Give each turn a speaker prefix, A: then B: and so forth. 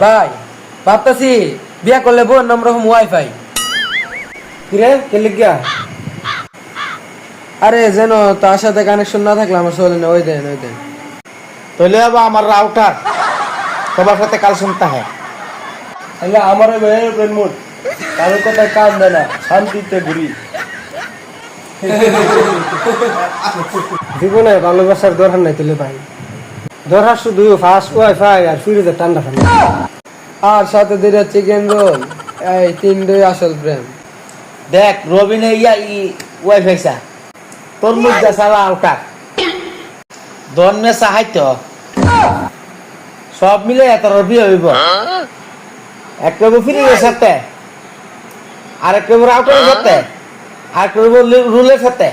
A: ভাই ভাবতাছি বিয়া করলে বোন নাম রকম ওয়াইফাই কিরে কে লিখিয়া আরে যেন তার সাথে কানেকশন না থাকলে আমার চলে না ওই দেন
B: তাহলে अब আমার রাউটার সবার সাথে কাল শুনতে হয়
A: তাহলে আমার মেয়ের মোট কারোর কথায় কান দেয় না শান্তিতে ঘুরি জীবনে ভালোবাসার দরকার নাই তুলে ভাই দরকার শুধু ফাস্ট ওয়াইফাই আর ফ্রিজে ঠান্ডা ঠান্ডা আর সাথে দুইটা চিকেন রোল এই তিনটাই আসল প্রেম
B: দেখ রবিনে ইয়া ওয়াইফাই সা তোর মুদ্দা সালা আলকা দন মে সাহায্য সব মিলে এত রবি হইব এক করবো ফ্রিজের সাথে আর এক করবো রাউটারের সাথে আর করবো রুলের সাথে